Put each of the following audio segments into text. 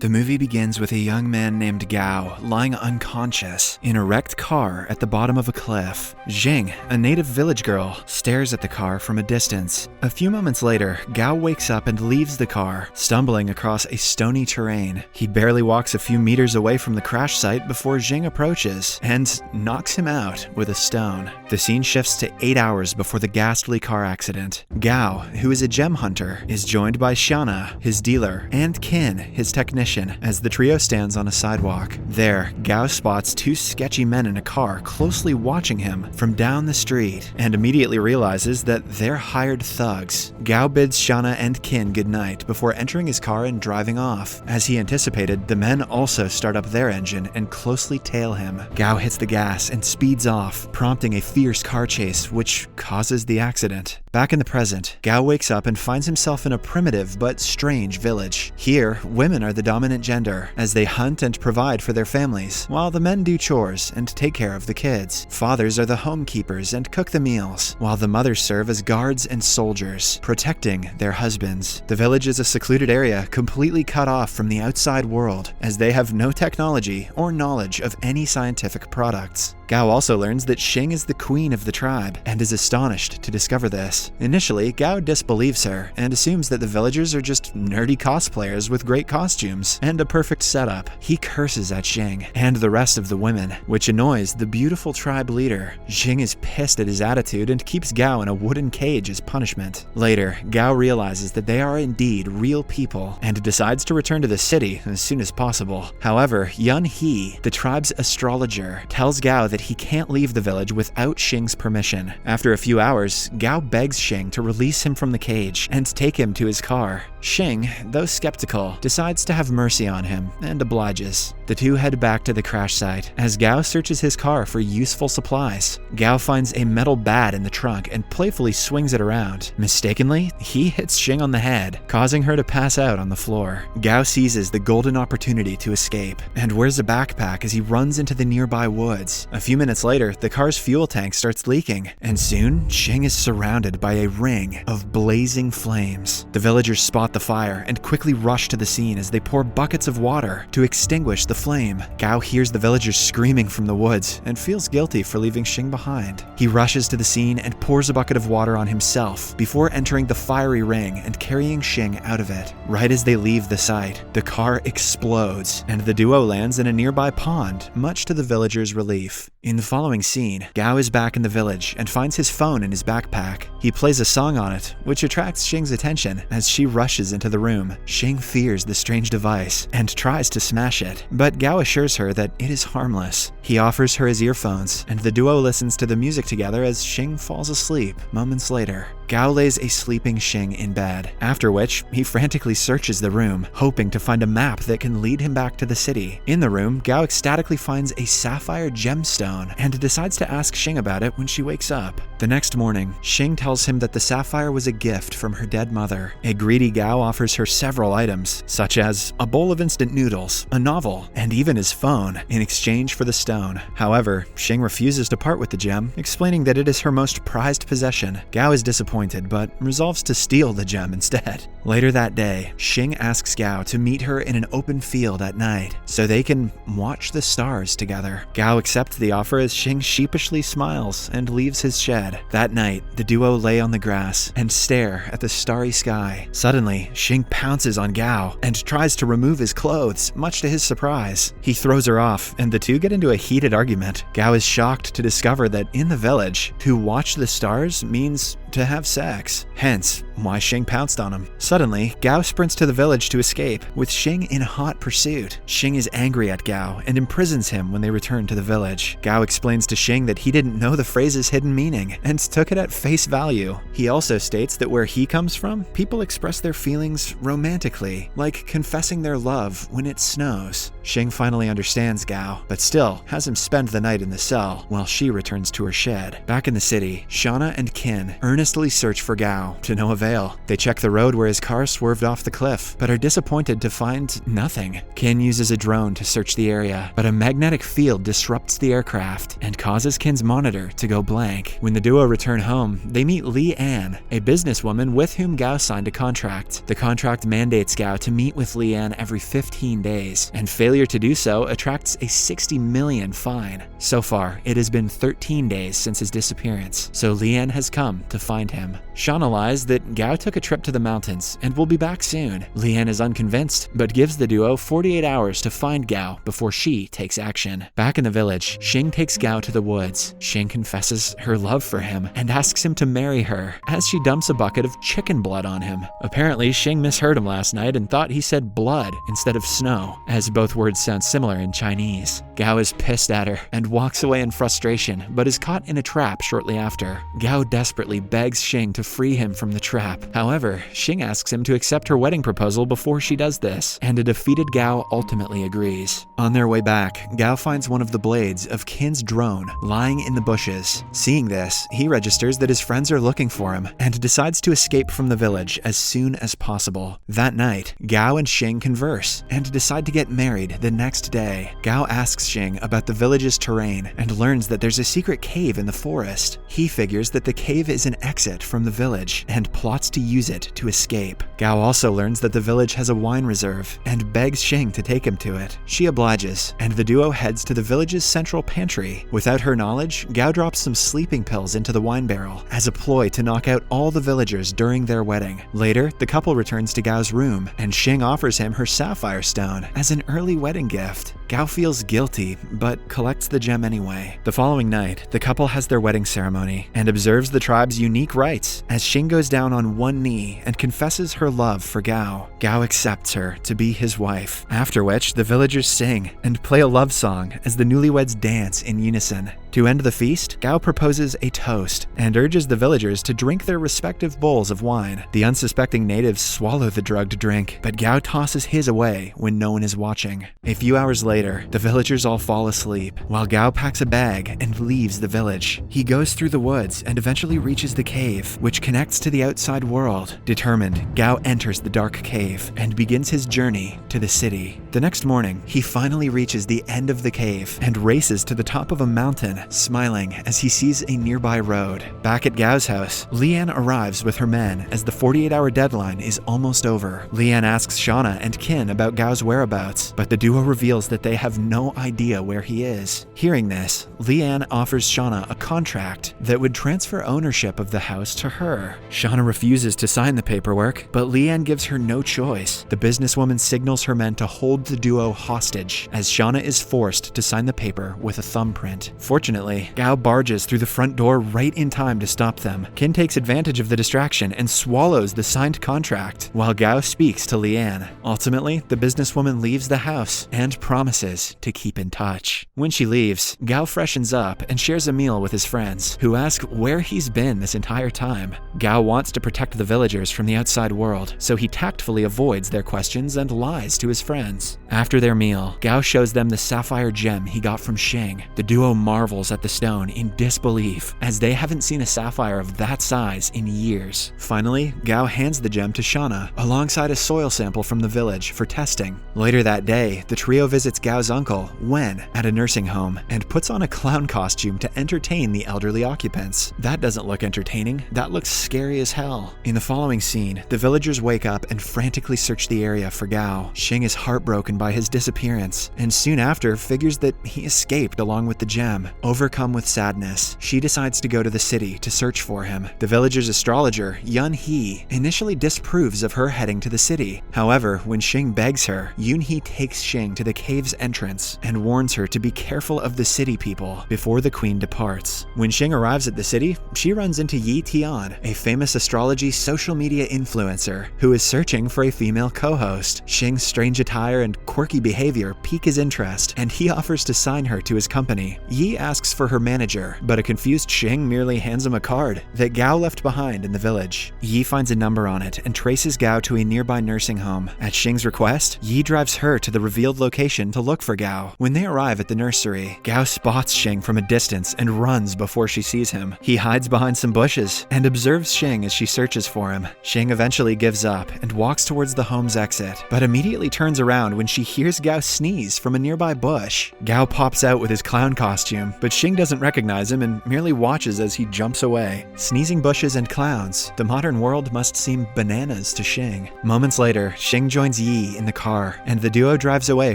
The movie begins with a young man named Gao lying unconscious in a wrecked car at the bottom of a cliff. Jing, a native village girl, stares at the car from a distance. A few moments later, Gao wakes up and leaves the car, stumbling across a stony terrain. He barely walks a few meters away from the crash site before Jing approaches and knocks him out with a stone. The scene shifts to 8 hours before the ghastly car accident. Gao, who is a gem hunter, is joined by Xiana, his dealer, and Qin, his technician, as the trio stands on a sidewalk. There, Gao spots two sketchy men in a car closely watching him from down the street and immediately realizes that they're hired thugs. Gao bids Xiana and Qin goodnight before entering his car and driving off. As he anticipated, the men also start up their engine and closely tail him. Gao hits the gas and speeds off, prompting a fierce car chase, which causes the accident. Back in the present, Gao wakes up and finds himself in a primitive but strange village. Here, women are the dominant gender, as they hunt and provide for their families, while the men do chores and take care of the kids. Fathers are the homekeepers and cook the meals, while the mothers serve as guards and soldiers, protecting their husbands. The village is a secluded area completely cut off from the outside world, as they have no technology or knowledge of any scientific products. Gao also learns that Xing is the queen of the tribe, and is astonished to discover this. Initially, Gao disbelieves her, and assumes that the villagers are just nerdy cosplayers with great costumes and a perfect setup. He curses at Xing and the rest of the women, which annoys the beautiful tribe leader. Xing is pissed at his attitude and keeps Gao in a wooden cage as punishment. Later, Gao realizes that they are indeed real people, and decides to return to the city as soon as possible. However, Yun He, the tribe's astrologer, tells Gao that he can't leave the village without Xing's permission. After a few hours, Gao begs Xing to release him from the cage and take him to his car. Xing, though skeptical, decides to have mercy on him and obliges. The two head back to the crash site as Gao searches his car for useful supplies. Gao finds a metal bat in the trunk and playfully swings it around. Mistakenly, he hits Xing on the head, causing her to pass out on the floor. Gao seizes the golden opportunity to escape and wears a backpack as he runs into the nearby woods. A few minutes later, the car's fuel tank starts leaking, and soon, Xing is surrounded by a ring of blazing flames. The villagers spot the fire and quickly rush to the scene as they pour buckets of water to extinguish the flame. Gao hears the villagers screaming from the woods and feels guilty for leaving Xing behind. He rushes to the scene and pours a bucket of water on himself before entering the fiery ring and carrying Xing out of it. Right as they leave the site, the car explodes and the duo lands in a nearby pond, much to the villagers' relief. In the following scene, Gao is back in the village and finds his phone in his backpack. He plays a song on it, which attracts Xing's attention as she rushes into the room. Xing fears the strange device and tries to smash it, but Gao assures her that it is harmless. He offers her his earphones, and the duo listens to the music together as Xing falls asleep moments later. Gao lays a sleeping Xing in bed, after which he frantically searches the room, hoping to find a map that can lead him back to the city. In the room, Gao ecstatically finds a sapphire gemstone and decides to ask Xing about it when she wakes up. The next morning, Xing tells him that the sapphire was a gift from her dead mother. A greedy Gao offers her several items, such as a bowl of instant noodles, a novel, and even his phone, in exchange for the stone. However, Xing refuses to part with the gem, explaining that it is her most prized possession. Gao is disappointed, but resolves to steal the gem instead. Later that day, Xing asks Gao to meet her in an open field at night, so they can watch the stars together. Gao accepts the offer as Xing sheepishly smiles and leaves his shed. That night, the duo lay on the grass and stare at the starry sky. Suddenly, Xing pounces on Gao and tries to remove his clothes, much to his surprise. He throws her off, and the two get into a heated argument. Gao is shocked to discover that in the village, to watch the stars means to have sex. Hence, why Xing pounced on him. Suddenly, Gao sprints to the village to escape, with Xing in hot pursuit. Xing is angry at Gao and imprisons him when they return to the village. Gao explains to Xing that he didn't know the phrase's hidden meaning and took it at face value. He also states that where he comes from, people express their feelings romantically, like confessing their love when it snows. Xing finally understands Gao, but still has him spend the night in the cell while she returns to her shed. Back in the city, Xiana and Qin earn earnestly search for Gao, to no avail. They check the road where his car swerved off the cliff, but are disappointed to find nothing. Kin uses a drone to search the area, but a magnetic field disrupts the aircraft and causes Kin's monitor to go blank. When the duo return home, they meet Li An, a businesswoman with whom Gao signed a contract. The contract mandates Gao to meet with Li An every 15 days, and failure to do so attracts a 60 million fine. So far, it has been 13 days since his disappearance, so Li An has come to find him. Shauna lies that Gao took a trip to the mountains and will be back soon. Li An is unconvinced, but gives the duo 48 hours to find Gao before she takes action. Back in the village, Xing takes Gao to the woods. Xing confesses her love for him and asks him to marry her, as she dumps a bucket of chicken blood on him. Apparently, Xing misheard him last night and thought he said blood instead of snow, as both words sound similar in Chinese. Gao is pissed at her and walks away in frustration, but is caught in a trap shortly after. Gao desperately begs Xing to free him from the trap. However, Xing asks him to accept her wedding proposal before she does this, and a defeated Gao ultimately agrees. On their way back, Gao finds one of the blades of Kin's drone lying in the bushes. Seeing this, he registers that his friends are looking for him and decides to escape from the village as soon as possible. That night, Gao and Xing converse and decide to get married the next day. Gao asks Xing about the village's terrain and learns that there's a secret cave in the forest. He figures that the cave is an exit from the village and plots to use it to escape. Gao also learns that the village has a wine reserve and begs Xing to take him to it. She obliges, and the duo heads to the village's central pantry. Without her knowledge, Gao drops some sleeping pills into the wine barrel as a ploy to knock out all the villagers during their wedding. Later, the couple returns to Gao's room, and Xing offers him her sapphire stone as an early wedding gift. Gao feels guilty, but collects the gem anyway. The following night, the couple has their wedding ceremony and observes the tribe's unique rites as Xing goes down on one knee and confesses her love for Gao. Gao accepts her to be his wife, after which the villagers sing and play a love song as the newlyweds dance in unison. To end the feast, Gao proposes a toast and urges the villagers to drink their respective bowls of wine. The unsuspecting natives swallow the drugged drink, but Gao tosses his away when no one is watching. A few hours later, the villagers all fall asleep, while Gao packs a bag and leaves the village. He goes through the woods and eventually reaches the cave, which connects to the outside world. Determined, Gao enters the dark cave and begins his journey to the city. The next morning, he finally reaches the end of the cave and races to the top of a mountain, smiling as he sees a nearby road. Back at Gao's house, Li An arrives with her men as the 48-hour deadline is almost over. Li An asks Shauna and Kin about Gao's whereabouts, but the duo reveals that they have no idea where he is. Hearing this, Li An offers Shauna a contract that would transfer ownership of the house to her. Shauna refuses to sign the paperwork, but Li An gives her no choice. The businesswoman signals her men to hold the duo hostage, as Shauna is forced to sign the paper with a thumbprint. Fortunately, Gao barges through the front door right in time to stop them. Kin takes advantage of the distraction and swallows the signed contract, while Gao speaks to Li An. Ultimately, the businesswoman leaves the house and promises to keep in touch. When she leaves, Gao freshens up and shares a meal with his friends, who ask where he's been this entire time. Gao wants to protect the villagers from the outside world, so he tactfully avoids their questions and lies to his friends. After their meal, Gao shows them the sapphire gem he got from Xing. The duo marvels at the stone in disbelief, as they haven't seen a sapphire of that size in years. Finally, Gao hands the gem to Shauna, alongside a soil sample from the village for testing. Later that day, the trio visits Gao's uncle, Wen, at a nursing home, and puts on a clown costume to entertain the elderly occupants. That doesn't look entertaining, that looks scary as hell. In the following scene, the villagers wake up and frantically search the area for Gao. Xing is heartbroken by his disappearance, and soon after figures that he escaped along with the gem. Overcome with sadness, she decides to go to the city to search for him. The villager's astrologer, Yun He, initially disapproves of her heading to the city. However, when Xing begs her, Yun He takes Xing to the cave's entrance and warns her to be careful of the city people before the queen departs. When Xing arrives at the city, she runs into Yi Tian, a famous astrology social media influencer who is searching for a female co-host. Xing's strange attire and quirky behavior pique his interest, and he offers to sign her to his company. Yi asks asks for her manager, but a confused Xing merely hands him a card that Gao left behind in the village. Yi finds a number on it and traces Gao to a nearby nursing home. At Xing's request, Yi drives her to the revealed location to look for Gao. When they arrive at the nursery, Gao spots Xing from a distance and runs before she sees him. He hides behind some bushes and observes Xing as she searches for him. Xing eventually gives up and walks towards the home's exit, but immediately turns around when she hears Gao sneeze from a nearby bush. Gao pops out with his clown costume, but Xing doesn't recognize him and merely watches as he jumps away. Sneezing bushes and clowns, the modern world must seem bananas to Xing. Moments later, Xing joins Yi in the car, and the duo drives away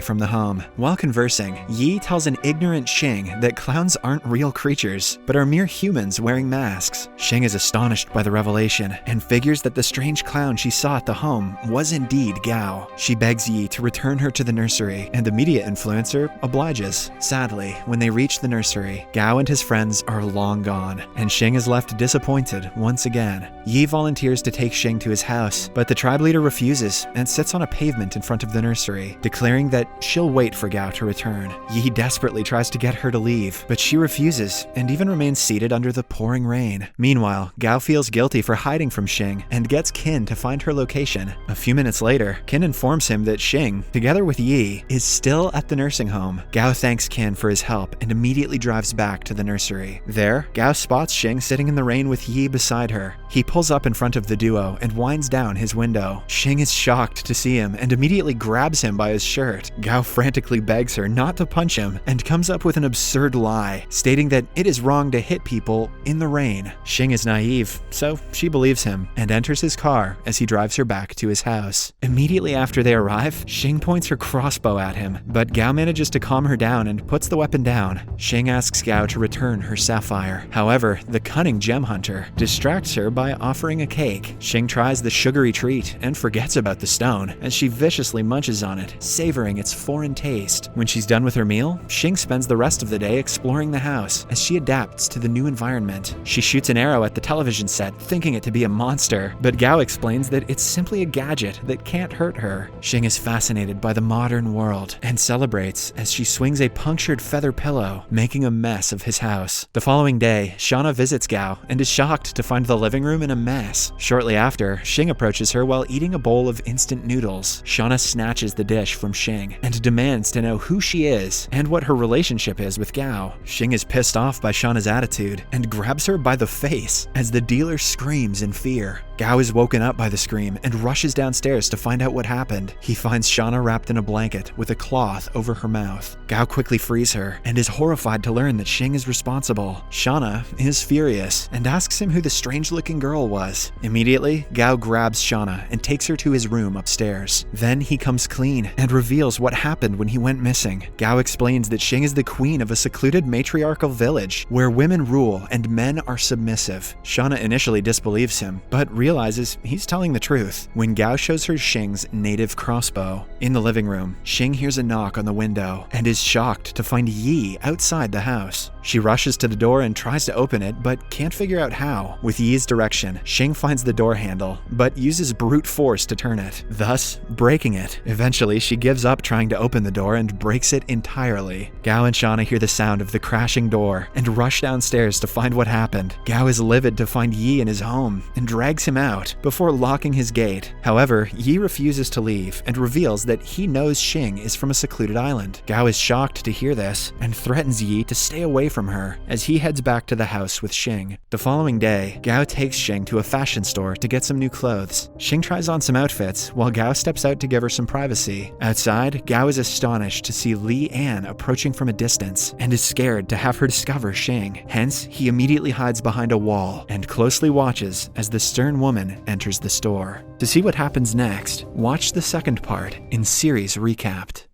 from the home. While conversing, Yi tells an ignorant Xing that clowns aren't real creatures, but are mere humans wearing masks. Xing is astonished by the revelation and figures that the strange clown she saw at the home was indeed Gao. She begs Yi to return her to the nursery, and the media influencer obliges. Sadly, when they reach the nursery, Gao and his friends are long gone, and Xing is left disappointed once again. Yi volunteers to take Xing to his house, but the tribe leader refuses and sits on a pavement in front of the nursery, declaring that she'll wait for Gao to return. Yi desperately tries to get her to leave, but she refuses and even remains seated under the pouring rain. Meanwhile, Gao feels guilty for hiding from Xing and gets Qin to find her location. A few minutes later, Qin informs him that Xing, together with Yi, is still at the nursing home. Gao thanks Qin for his help and immediately drives back to the nursery. There, Gao spots Xing sitting in the rain with Yi beside her. He pulls up in front of the duo and winds down his window. Xing is shocked to see him and immediately grabs him by his shirt. Gao frantically begs her not to punch him and comes up with an absurd lie, stating that it is wrong to hit people in the rain. Xing is naive, so she believes him and enters his car as he drives her back to his house. Immediately after they arrive, Xing points her crossbow at him, but Gao manages to calm her down and puts the weapon down. Xing asks Gao to return her sapphire. However, the cunning gem hunter distracts her by offering a cake. Xing tries the sugary treat and forgets about the stone as she viciously munches on it, savoring its foreign taste. When she's done with her meal, Xing spends the rest of the day exploring the house as she adapts to the new environment. She shoots an arrow at the television set, thinking it to be a monster, but Gao explains that it's simply a gadget that can't hurt her. Xing is fascinated by the modern world and celebrates as she swings a punctured feather pillow, making a mess of his house. The following day, Shauna visits Gao and is shocked to find the living room in a mess. Shortly after, Xing approaches her while eating a bowl of instant noodles. Shauna snatches the dish from Xing and demands to know who she is and what her relationship is with Gao. Xing is pissed off by Shauna's attitude and grabs her by the face as the dealer screams in fear. Gao is woken up by the scream and rushes downstairs to find out what happened. He finds Shauna wrapped in a blanket with a cloth over her mouth. Gao quickly frees her and is horrified to learn that Xing is responsible. Shauna is furious and asks him who the strange-looking girl was. Immediately, Gao grabs Shauna and takes her to his room upstairs. Then he comes clean and reveals what happened when he went missing. Gao explains that Xing is the queen of a secluded matriarchal village where women rule and men are submissive. Shauna initially disbelieves him, but realizes he's telling the truth when Gao shows her Xing's native crossbow. In the living room, Xing hears a knock on the window and is shocked to find Yi outside the house. She rushes to the door and tries to open it, but can't figure out how. With Yi's direction, Xing finds the door handle, but uses brute force to turn it, thus breaking it. Eventually, she gives up trying to open the door and breaks it entirely. Gao and Shauna hear the sound of the crashing door and rush downstairs to find what happened. Gao is livid to find Yi in his home and drags him out before locking his gate. However, Yi refuses to leave and reveals that he knows Xing is from a secluded island. Gao is shocked to hear this and threatens Yi to stay away from her as he heads back to the house with Xing. The following day, Gao takes Xing to a fashion store to get some new clothes. Xing tries on some outfits while Gao steps out to give her some privacy. Outside, Gao is astonished to see Li An approaching from a distance and is scared to have her discover Xing. Hence, he immediately hides behind a wall and closely watches as the stern woman enters the store. To see what happens next, watch the second part in Series Recapped.